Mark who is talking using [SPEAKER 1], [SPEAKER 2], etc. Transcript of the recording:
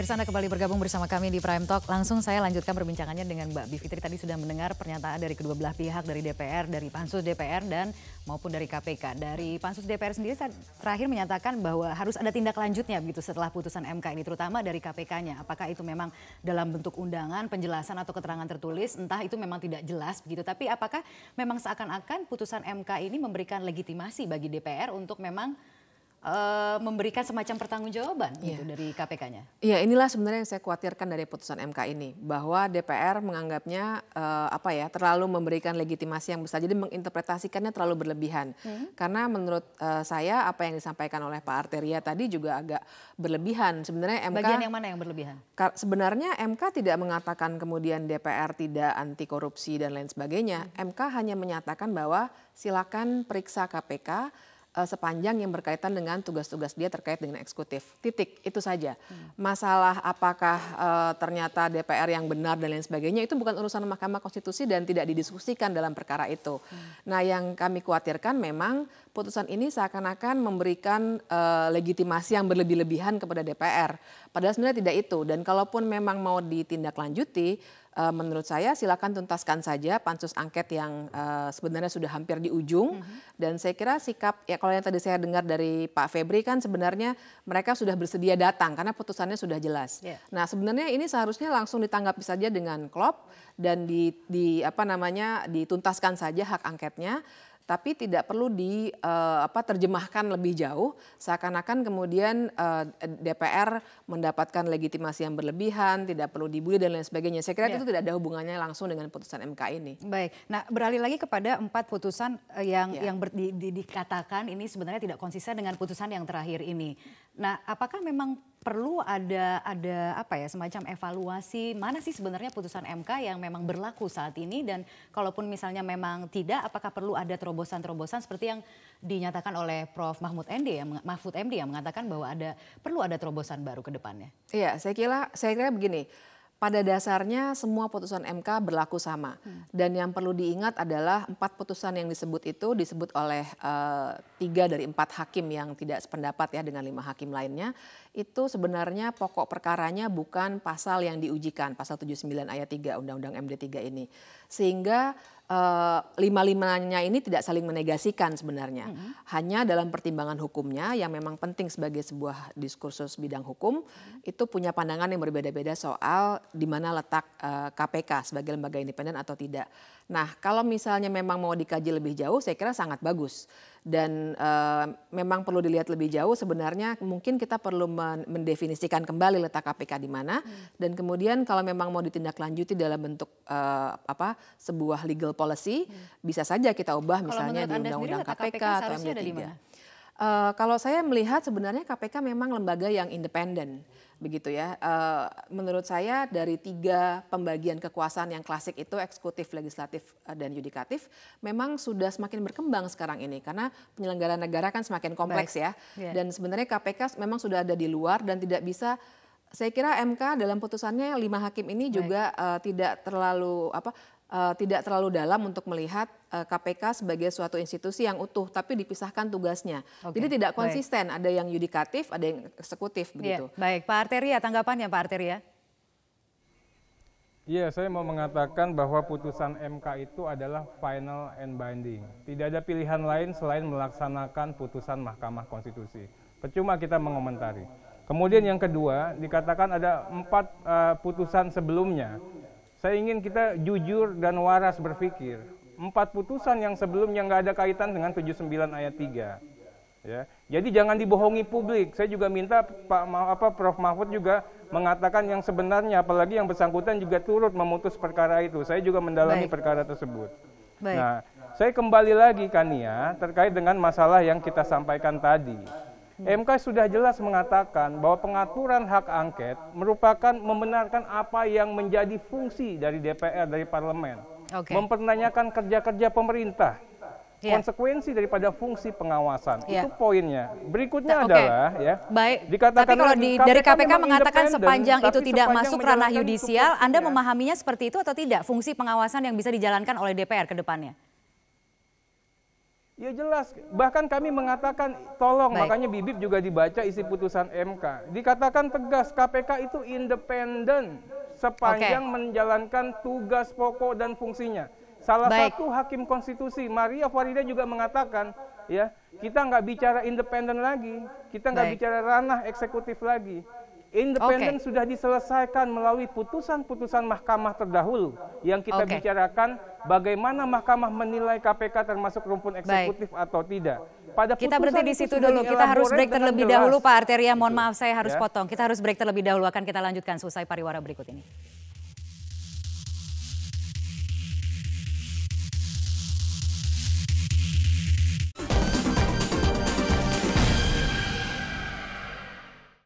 [SPEAKER 1] Pemirsa, Anda kembali bergabung bersama kami di Prime Talk. Langsung saya lanjutkan perbincangannya dengan Mbak Bivitri. Tadi sudah mendengar pernyataan dari kedua belah pihak, dari DPR, dari Pansus DPR, dan maupun dari KPK. Dari Pansus DPR sendiri terakhir menyatakan bahwa harus ada tindak lanjutnya begitu setelah putusan MK ini, terutama dari KPK-nya. Apakah itu memang dalam bentuk undangan, penjelasan atau keterangan tertulis, entah itu memang tidak jelas begitu. Tapi apakah memang seakan-akan putusan MK ini memberikan legitimasi bagi DPR untuk memang memberikan semacam pertanggungjawaban gitu dari KPK-nya.
[SPEAKER 2] Iya, inilah sebenarnya yang saya khawatirkan dari putusan MK ini, bahwa DPR menganggapnya terlalu memberikan legitimasi yang besar, jadi menginterpretasikannya terlalu berlebihan. Karena menurut saya apa yang disampaikan oleh Pak Arteria tadi juga agak berlebihan. Sebenarnya MK
[SPEAKER 1] bagian yang mana yang berlebihan?
[SPEAKER 2] Sebenarnya MK tidak mengatakan kemudian DPR tidak anti korupsi dan lain sebagainya. MK hanya menyatakan bahwa silakan periksa KPK sepanjang yang berkaitan dengan tugas-tugas dia terkait dengan eksekutif. Titik, itu saja. Masalah apakah ternyata DPR yang benar dan lain sebagainya itu bukan urusan Mahkamah Konstitusi dan tidak didiskusikan dalam perkara itu. Nah, yang kami khawatirkan memang putusan ini seakan-akan memberikan legitimasi yang berlebih-lebihan kepada DPR. Padahal sebenarnya tidak itu. Dan kalaupun memang mau ditindaklanjuti, menurut saya silakan tuntaskan saja pansus angket yang sebenarnya sudah hampir di ujung. Dan saya kira sikap, ya kalau yang tadi saya dengar dari Pak Febri kan sebenarnya mereka sudah bersedia datang karena putusannya sudah jelas. Nah, sebenarnya ini seharusnya langsung ditanggapi saja dengan klop dan dituntaskan saja hak angketnya. Tapi tidak perlu terjemahkan lebih jauh, seakan-akan kemudian DPR mendapatkan legitimasi yang berlebihan, tidak perlu dibully dan lain sebagainya. Saya kira itu tidak ada hubungannya langsung dengan putusan MK ini.
[SPEAKER 1] Baik, nah beralih lagi kepada 4 putusan yang dikatakan ini sebenarnya tidak konsisten dengan putusan yang terakhir ini. Nah, apakah memang perlu ada semacam evaluasi mana sih sebenarnya putusan MK yang memang berlaku saat ini, dan kalaupun misalnya memang tidak, apakah perlu ada terobosan-terobosan seperti yang dinyatakan oleh Prof. Mahfud MD yang mengatakan bahwa perlu ada terobosan baru ke depannya? Iya,
[SPEAKER 2] saya kira begini. Pada dasarnya semua putusan MK berlaku sama. Dan yang perlu diingat adalah 4 putusan yang disebut oleh 3 dari 4 hakim yang tidak sependapat ya dengan 5 hakim lainnya. Itu sebenarnya pokok perkaranya bukan pasal yang diujikan, pasal 79 ayat 3 Undang-Undang MD 3 ini. Sehingga 5-5-nya ini tidak saling menegasikan sebenarnya. Hanya dalam pertimbangan hukumnya yang memang penting sebagai sebuah diskursus bidang hukum, itu punya pandangan yang berbeda-beda soal di mana letak KPK sebagai lembaga independen atau tidak. Nah, kalau misalnya memang mau dikaji lebih jauh, saya kira sangat bagus. Dan memang perlu dilihat lebih jauh, sebenarnya mungkin kita perlu mendefinisikan kembali letak KPK di mana. Dan kemudian kalau memang mau ditindaklanjuti dalam bentuk sebuah legal policy, bisa saja kita ubah misalnya di Undang-Undang KPK atau MD 3. Kalau saya melihat sebenarnya KPK memang lembaga yang independen. Begitu ya, menurut saya dari 3 pembagian kekuasaan yang klasik itu eksekutif, legislatif, dan yudikatif memang sudah semakin berkembang sekarang ini karena penyelenggaraan negara kan semakin kompleks ya. Dan sebenarnya KPK memang sudah ada di luar dan tidak bisa, saya kira MK dalam putusannya 5 hakim ini juga tidak terlalu dalam untuk melihat KPK sebagai suatu institusi yang utuh, tapi dipisahkan tugasnya. Jadi tidak konsisten, ada yang yudikatif, ada yang eksekutif begitu.
[SPEAKER 1] Baik, Pak Arteria, tanggapannya Pak Arteria?
[SPEAKER 3] Iya, saya mau mengatakan bahwa putusan MK itu adalah final and binding. Tidak ada pilihan lain selain melaksanakan putusan Mahkamah Konstitusi. Percuma kita mengomentari. Kemudian yang kedua, dikatakan ada 4 putusan sebelumnya. Saya ingin kita jujur dan waras berpikir. 4 putusan yang sebelumnya nggak ada kaitan dengan 79 ayat 3. Ya. Jadi jangan dibohongi publik. Saya juga minta Prof. Mahfud juga mengatakan yang sebenarnya, apalagi yang bersangkutan juga turut memutus perkara itu. Saya juga mendalami perkara tersebut. Nah, saya kembali lagi Kania terkait dengan masalah yang kita sampaikan tadi. MK sudah jelas mengatakan bahwa pengaturan hak angket merupakan membenarkan apa yang menjadi fungsi dari DPR, dari parlemen. Mempertanyakan kerja-kerja pemerintah. Konsekuensi daripada fungsi pengawasan. Itu poinnya. Berikutnya adalah
[SPEAKER 1] dikatakan tapi kalau dari KPK mengatakan sepanjang itu tidak masuk ranah yudisial, Anda memahaminya seperti itu atau tidak? Fungsi pengawasan yang bisa dijalankan oleh DPR ke depannya?
[SPEAKER 3] Ya jelas, bahkan kami mengatakan tolong,
[SPEAKER 1] Baik.
[SPEAKER 3] makanya Bibip juga dibaca isi putusan MK. Dikatakan tegas KPK itu independen sepanjang menjalankan tugas pokok dan fungsinya. Salah
[SPEAKER 1] Baik.
[SPEAKER 3] satu hakim konstitusi, Maria Farida juga mengatakan, ya kita nggak bicara independen lagi, kita nggak
[SPEAKER 1] Baik.
[SPEAKER 3] bicara ranah eksekutif lagi. Independen sudah diselesaikan melalui putusan-putusan mahkamah terdahulu. Yang kita bicarakan bagaimana mahkamah menilai KPK termasuk rumpun eksekutif atau tidak. Pada
[SPEAKER 1] Kita berhenti di
[SPEAKER 3] itu
[SPEAKER 1] situ
[SPEAKER 3] sudah
[SPEAKER 1] dulu. Kita harus break
[SPEAKER 3] dielaborate
[SPEAKER 1] terlebih
[SPEAKER 3] dengan
[SPEAKER 1] dahulu
[SPEAKER 3] jelas.
[SPEAKER 1] Pak Arteria. Mohon
[SPEAKER 3] Gitu.
[SPEAKER 1] maaf saya harus
[SPEAKER 3] Ya.
[SPEAKER 1] potong. Kita harus break terlebih dahulu. Akan kita lanjutkan selesai pariwara berikut ini.